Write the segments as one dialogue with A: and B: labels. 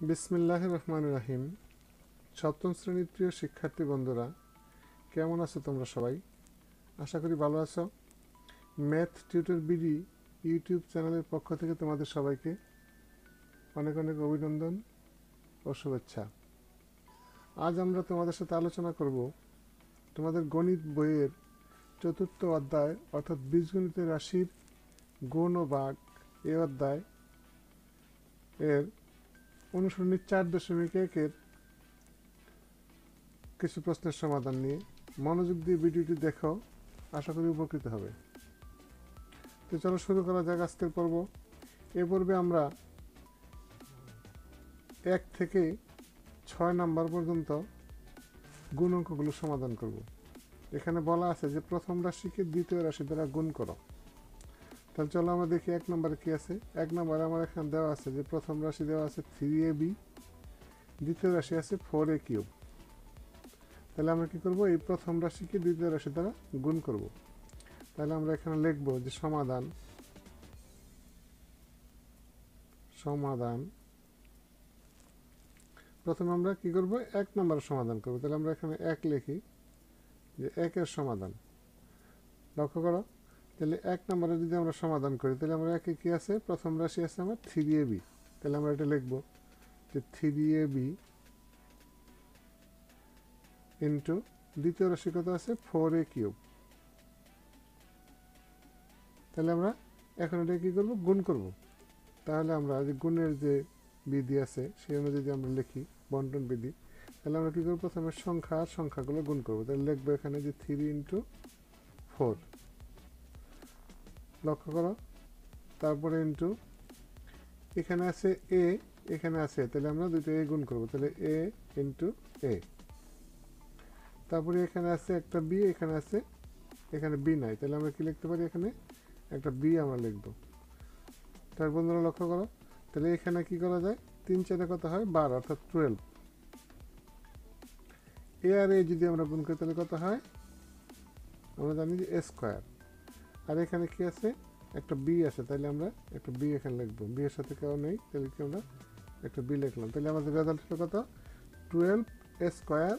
A: বিসমিল্লাহির রহমানির রহিম। সপ্তম শ্রেণীর প্রিয় শিক্ষার্থী বন্ধুরা, কেমন আছো তোমরা সবাই? আশা করি ভালো আছো। ম্যাথ টিউটর বিডি ইউটিউব চ্যানেলের পক্ষ থেকে তোমাদের সবাইকে অনেক অনেক অভিনন্দন ও শুভেচ্ছা। আজ আমরা তোমাদের সাথে আলোচনা করব তোমাদের গণিত বইয়ের চতুর্থ অধ্যায় অর্থাৎ বীজগণিতের রাশির গুণ ও ভাগ এই অধ্যায় এর অনুসরণী 4.1-এর কিছু প্রশ্নের সমাধান নিয়ে মনোযোগ দিয়ে ভিডিওটি দেখো, আশা করি উপকৃত হবে। তো চলো শুরু করা যাক আজকের পর্ব। এ পর্বে আমরা 1 থেকে 6 নাম্বার পর্যন্ত গুণ অঙ্কগুলো সমাধান করব। এখানে বলা আছে যে প্রথম রাশিকে দ্বিতীয় রাশি দ্বারা গুণ করো। তাহলে চলো আমরা দেখি 1 নম্বরে কি আছে। 1 নম্বরে আমার এখানে দেওয়া আছে যে প্রথম রাশি দেওয়া আছে 3ab, দ্বিতীয় রাশি আছে 4a কিউব। তাহলে আমরা কি করব, এই প্রথম রাশিকে দ্বিতীয় রাশি দ্বারা গুণ করব। তাহলে আমরা এখানে লিখব যে সমাধান প্রথমে আমরা কি করব, 1 নম্বরের সমাধান করব। তাহলে আমরা এখানে 1 লিখি যে 1 এর সমাধান। লক্ষ্য করো, তাহলে 1 নম্বরে যদি আমরা সমাধান করি তাহলে আমরা 1 এ কি আছে, প্রথম রাশি আছে আমার 3ab। তাহলে আমরা এটা লিখব যে 3ab ইন্টু দ্বিতীয় রাশি কত আছে 4a কিউব। তাহলে আমরা এখন এটা কি করব, গুণ করব। তাহলে আমরা যে গুণের যে বিধি আছে সেই অনুযায়ী আমরা লিখি বন্টন বিধি। তাহলে আমরা কি করব, প্রথমে সংখ্যাগুলো গুণ করব। তাহলে লিখবো এখানে যে 3 ইন্টু 4। লক্ষ্য করো, তারপরে ইন্টু এখানে আছে এ, এখানে আছে, তাহলে আমরা দুটো এ গুণ করব। তাহলে এ ইন্টু এ। তারপরে এখানে আছে একটা বি, এখানে আছে, এখানে বি নাই, তাহলে আমরা কি লিখতে পারি, এখানে একটা বি আমরা লিখব। তার বন্ধুরা লক্ষ্য করো, তাহলে এখানে কি করা যায়, 3 4 কত হয় 12 অর্থাৎ 12। এ আর এ যদি আমরা গুণ করি তাহলে কত হয়, আমরা জানি যে এ স্কোয়ার। আর এখানে কি আছে, একটা বি আছে, তাহলে আমরা একটা বি এখানে লিখবো। বি এর সাথে কেউ নেই, তাহলে কি আমরা একটা বি লিখলাম। তাহলে আমাদের রেজাল্ট হলো কত, 12 এ স্কোয়ার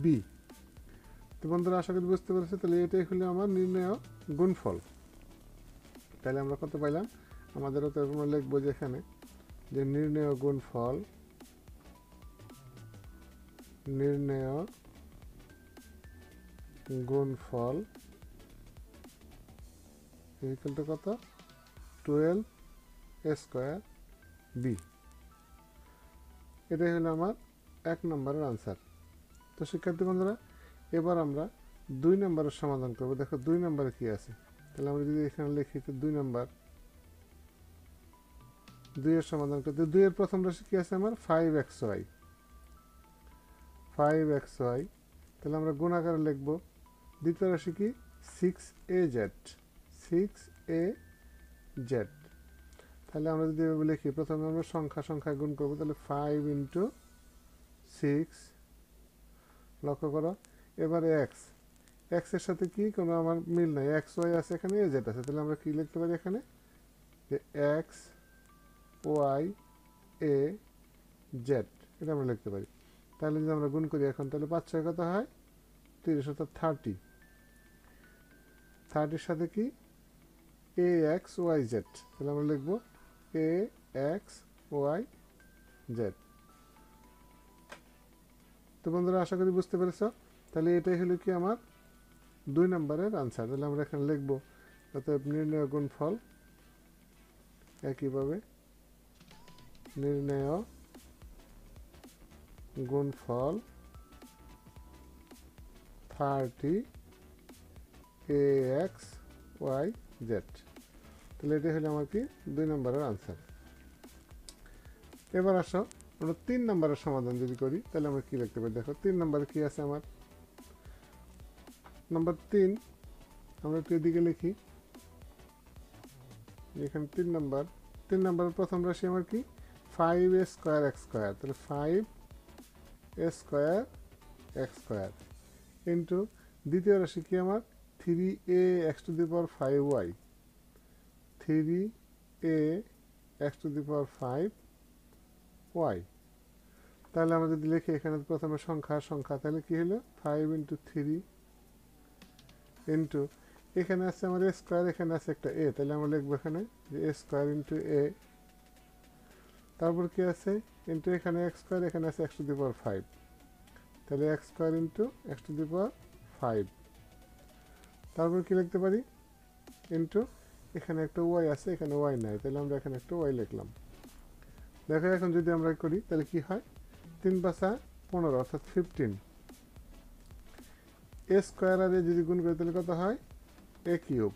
A: বি। তো বন্ধুরা আশা করি বুঝতে পেরেছে। তাহলে এটাই হলো আমার নির্ণয় গুণফল। তাহলে আমরা কত পাইলাম, আমাদেরও তো আমরা লিখবো যে এখানে যে নির্ণয় গুণফল ইকুয়াল টু কত, 12 এ স্কোয়ার বি। এটাই হলো আমার 1 নম্বরের আনসার। তো শিক্ষার্থী বন্ধুরা, এবার আমরা 2 নম্বরের সমাধান করব। দেখো 2 নম্বরে কি আছে। তাহলে আমরা যদি এখানে লিখি তো 2 নম্বর, 2 এর সমাধান করতে 2 এর প্রথম রাশি কি আছে আমার 5xy। তাহলে আমরা গুণ আকারে লিখব। দ্বিতীয় রাশি কি 6az। তাহলে আমরা যদি এভাবে লিখি, প্রথমে আমরা সংখ্যায় গুণ করব। তাহলে 5 ইন্টু 6। লক্ষ্য করো, এবারে এক্স এর সাথে কি কোনো আমার মিল নাই, এক্স ওয়াই আছে, এখানে এ জেড আছে। তাহলে আমরা কি লিখতে পারি এখানে যে এক্স ওয়াই এ জেড, এটা আমরা লিখতে পারি। তাহলে যদি আমরা গুণ করি এখন, তাহলে 5 6 কত হয় 30 অর্থাৎ 30 সাথে কি এ এক্স ওয়াই জেড। তাহলে আমরা লিখব এ এক্স ওয়াই জেড। তো বন্ধুরা আশা করি বুঝতে পেরেছ। তাহলে এটাই হলো কি আমার 2 নম্বরের আনসার। তাহলে আমরা এখানে লিখব অতএব নির্ণয় গুণফল, একইভাবে নির্ণয় গুণফল 30 ax y z। তাহলে এটাই হলো আমার কি 2 নম্বরের আনসার। এবার আসো আমরা 3 নম্বরের সমাধান যদি করি তাহলে আমরা কি লিখতে পারি। দেখো 3 নম্বরে কি আছে আমার, নাম্বার 3 আমরা একটু এদিকে লিখি। এখানে 3 নম্বরের প্রথম রাশি আমার কি 5a স্কোয়ার এক্স স্কোয়ার। তাহলে 5a square x square into দ্বিতীয় রাশি কি আমার 3a x two the power 5y। 3a x two the power 5y তাহলে আমরা যদি লিখি এখানে প্রথমে সংখ্যা তাহলে কি হলো 5 × 3 ইন্টু এখানে আছে আমার a স্কয়ার, এখানে আছে একটা a, তাহলে আমরা লিখবো এখানে যে a স্কয়ার ইন্টু a, তারপর কি আছে ইন্টু এখানে x স্কয়ার, এখানে আছে x⁵, তাহলে x স্কয়ার ইন্টু x⁵, তারপর কি লিখতে পারি ইন্টু এখানে একটা y আছে, এখানে y নাই, তাহলে আমরা এখানে একটা y লিখলাম। দেখো এখন যদি আমরা করি তাহলে কি হয় 3 × 5 = 15 অর্থাৎ 15। a স্কয়ার আর a যদি গুণ করি তাহলে কত হয় a কিউব,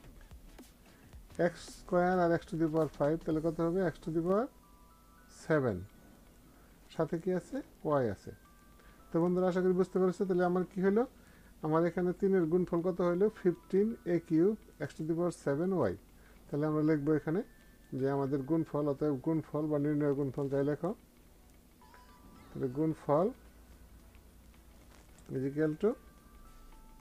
A: x স্কয়ার আর x⁵, তাহলে কত হবে x⁵, সাথে কি আছে y আছে। তো বন্ধুরা আশা করি বুঝতে পেরেছো। তাহলে আমার কি হলো, আমার এখানে 3 এর গুণফল কত হলো 15a³ x⁵y। তাহলে আমরা লিখবো এখানে যে আমাদের গুণফল, অতএব গুণফল বা নির্ণয় গুণফল যাই লেখো, তাহলে গুণফল =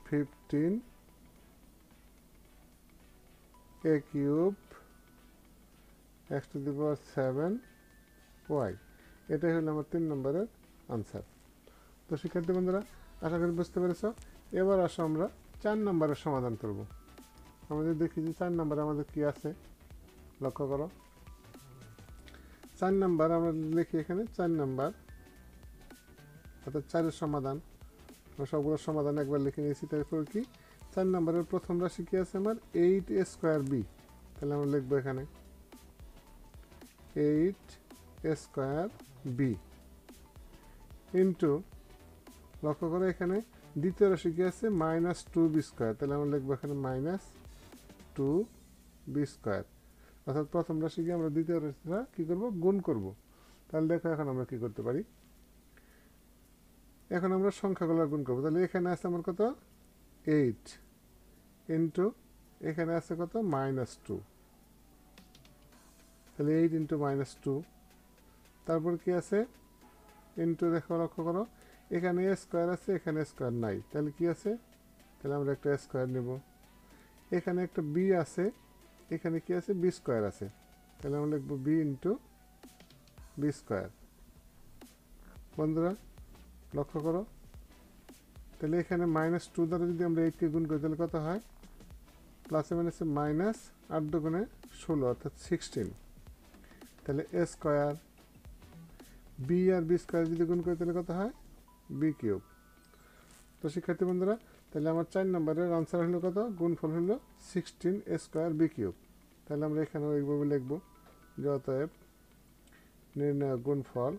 A: 15a³ x⁵y। এটাই হলো আমার 3 নম্বরের আনসার। তো শিক্ষার্থী বন্ধুরা আশা করি বুঝতে পেরেছ। এবার আসো আমরা 4 নম্বরের সমাধান করব। আমাদের দেখি যে 4 নম্বরে আমাদের কি আছে, লক্ষ্য করো। 4 নম্বর আমরা লিখি এখানে 4 নম্বর অর্থাৎ 4-এর সমাধান। আমরা সবগুলোর সমাধান একবার লিখে নিয়েছি। তারপর কি 4 নম্বরের প্রথম রাশি কি আছে আমার 8a²b, তাহলে আমরা লিখবো এখানে 8a²b ইন্টু, লক্ষ্য করে এখানে দ্বিতীয় রাশি কি আছে -2b², তাহলে আমরা লিখবো এখানে -2b², অর্থাৎ প্রথম রাশিকে আমরা দ্বিতীয় রাশিটা কি করব গুণ করব। তাহলে দেখো এখন আমরা কি করতে পারি, এখন আমরা সংখ্যাগুলো গুণ করব। তাহলে এখানে আছে আমার কত 8 ইন্টু এখানে আছে কত -2, তাহলে 8 × -2, তারপর কি আছে ইন্টু, দেখো লক্ষ্য করো এখানে a স্কয়ার আছে, এখানে স্কয়ার নাই, তাহলে কি আছে, তাহলে আমরা একটা স্কয়ার নেব। এখানে একটা b আছে, এখানে কি আছে b² আছে, তাহলে আমরা লিখব b × b²। বন্ধুরা লক্ষ্য করো, তাহলে এখানে -2 দ্বারা যদি আমরা 8 কে গুণ করি তাহলে কত হয়, প্লাসে মাইনাসে মাইনাস 8 × 16 অর্থাৎ 16, তাহলে a square, b R b² যদি গুণ করি তাহলে কত হয় b³। তো শিক্ষার্থী বন্ধুরা তাহলে আমার 4 নম্বরের আনসার হলো কত, গুণফল হলো 16a² b³। তাহলে আমরা এখানে ওইভাবে লিখব যে অতএব নির্ণয় গুণফল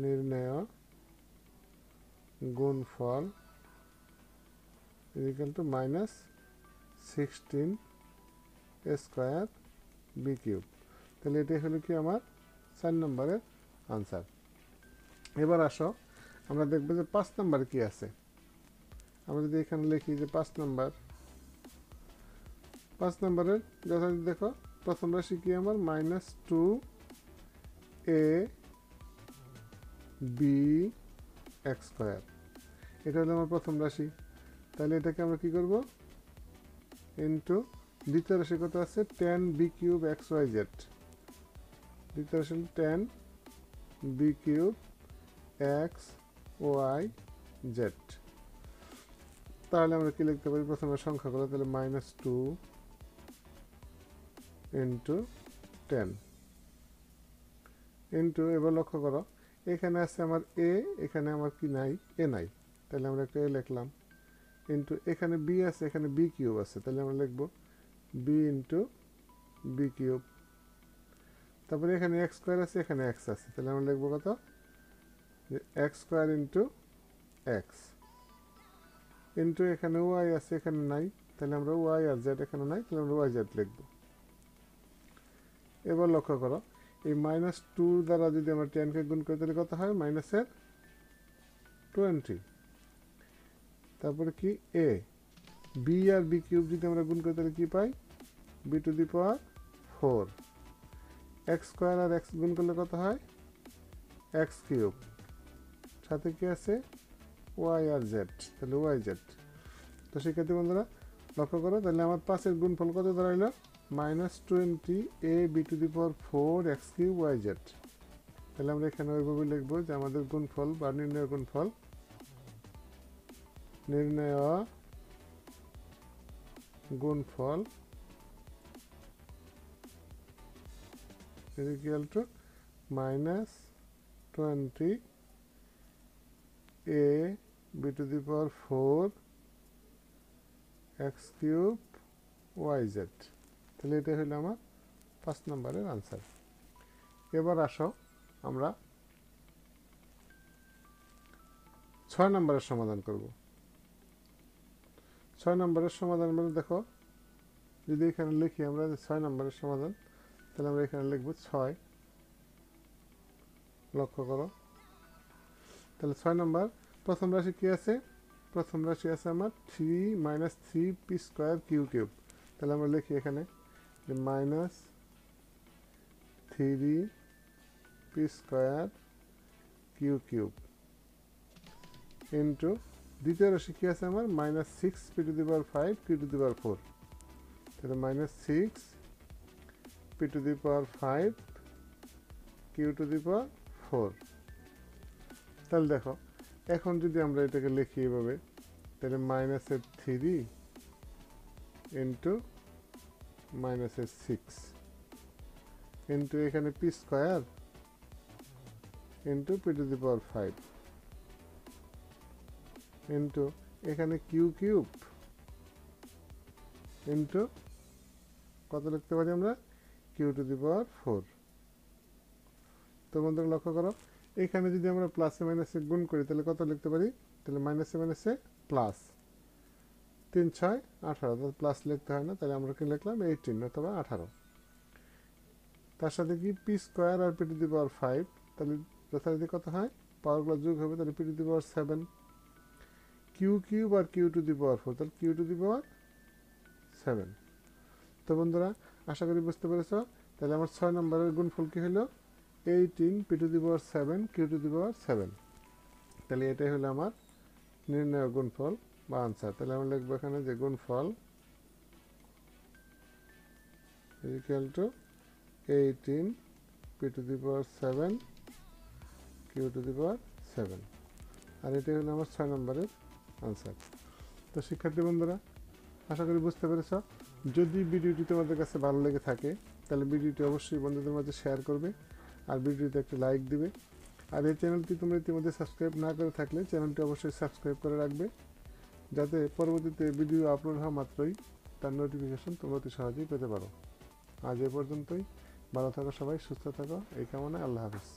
A: -16a² b³। তাহলে এটাই হলো কি আমার 4 নম্বরের আনসার। এবার আসো আমরা দেখব যে 5 নম্বরে কি আছে। আমরা যদি এখানে লিখি যে 5 নম্বরের যথারীতি দেখো প্রথম রাশি কি আমার -2ab², এটা হলো আমার প্রথম রাশি। তাহলে এটাকে আমরা কি করব ইন্টু দ্বিতীয় রাশি কত আছে 10b³ xyz, দ্বিতীয় রাশি 10b³ xyz। তাহলে আমরা কি লিখতে পারি, প্রথমে সংখ্যাগুলো, তাহলে -2 × 10 ইন্টু, এবার লক্ষ্য করো এখানে আছে আমার a, এখানে আমার কি নাই a নাই, তাহলে আমরা একটা a লিখলাম ইন্টু এখানে b আছে, এখানে b³ আছে, তাহলে আমরা লিখব b × b³। তারপরে এখানে x² আছে, এখানে x আছে, তাহলে আমরা লিখব কত যে x² × x ইন্টু এখানে y আছে, এখানে নাই, তাহলে আমরা y আর z এখানে নাই, তাহলে আমরা yz লিখব। এবার লক্ষ্য করো এই -2 দ্বারা যদি আমরা 10 কে গুণ করি তাহলে কত হয় -20। তারপরে কি a, b আর b³ যদি আমরা গুণ করি তাহলে কি পাই b⁴। x² আর x গুণ করলে কত হয় x³, সাথে কি আছে y আর z, তাহলে yz। তো শিক্ষার্থী বন্ধুরা লক্ষ্য করো তাহলে আমার 5-এর গুণফল কত দাঁড়াইলো -20ab⁴ x³ yz। তাহলে আমরা এখানে ওইভাবে লিখব যে আমাদের গুণফল বা নির্ণয় গুণফল is equal to -20 a b to the power 4 x cube yz। তাহলে এটা হলো আমার 5 নম্বরের आंसर। এবার আসো আমরা 6 নম্বরের সমাধান করব। 6 নম্বরের সমাধান মানে দেখো, যদি এখানে লিখি আমরা 6 নম্বরের সমাধান, তাহলে আমরা এখানে লিখব 6। লক্ষ্য করো, তাহলে 6 নম্বর প্রথম রাশি কি আছে? প্রথম রাশি আছে আমার 3 - 3p স্কয়ার কিউ কিউব। তাহলে আমরা লিখি এখানে যে -3p square Q cube into দ্বিতীয় রাশি কি আছে আমার -6p to the power 5 q to the power 4। তাহলে -6p to the power 5 q to the power 4। তাহলে দেখো, এখন যদি আমরা এটাকে লিখি এভাবে, তাহলে -3 ইন্টু -6 ইন্টু এখানে p square into p two the power 5 into এখানে কিউ কিউব ইন্টু কত লিখতে পারি আমরা কিউ টু দি পাওয়ার 4। তো বন্ধুরা লক্ষ্য করো, এখানে যদি আমরা প্লাসে মাইনাসে গুণ করি তাহলে কত লিখতে পারি? তাহলে মাইনাসে মাইনাসে প্লাস, 3 6 18, তাহলে প্লাস লিখতে হয় না, তাহলে আমরা কি লিখলাম 18 অথবা 18। তার সাথে কি পি স্কয়ার আর পি টু দি পাওয়ার 5, তাহলে যথারীতি কত হয়? পাওয়ারগুলো যোগ হবে, তাহলে P to the power 7। Q cube আর কিউ টু দি পাওয়ার 4, তাহলে কিউ টু দি পাওয়ার 7। তো বন্ধুরা আশা করি বুঝতে পেরেছ। তাহলে আমার 6 নম্বরের গুণফল কি হলো? 18 P to the power 7 Q to the power 7। তাহলে এটাই হলো আমার নির্ণয় গুণফল বা আনসার। তাহলে আমরা লিখবো এখানে যে গুণফল equal to 18 P to the power 7 Q to the power 7। আর এটাই হলো আমার 6 নম্বরের আনসার। তো শিক্ষার্থী বন্ধুরা আশা করি বুঝতে পেরেছ। যদি ভিডিওটি তোমাদের কাছে ভালো লেগে থাকে তাহলে ভিডিওটি অবশ্যই বন্ধুদের মাঝে শেয়ার করবে আর ভিডিওতে একটা লাইক দিবে। আর এই চ্যানেলটি তোমরা ইতিমধ্যে সাবস্ক্রাইব না করে থাকলে চ্যানেলটি অবশ্যই সাবস্ক্রাইব করে রাখবে, যাতে পরবর্তীতে ভিডিও আপলোড হওয়া মাত্রই তার নোটিফিকেশন তোমরা অতি সহজেই পেতে পারো। আজ এ পর্যন্তই। ভালো থাকো সবাই, সুস্থ থাকো, এই কামনায় আল্লাহ হাফেজ।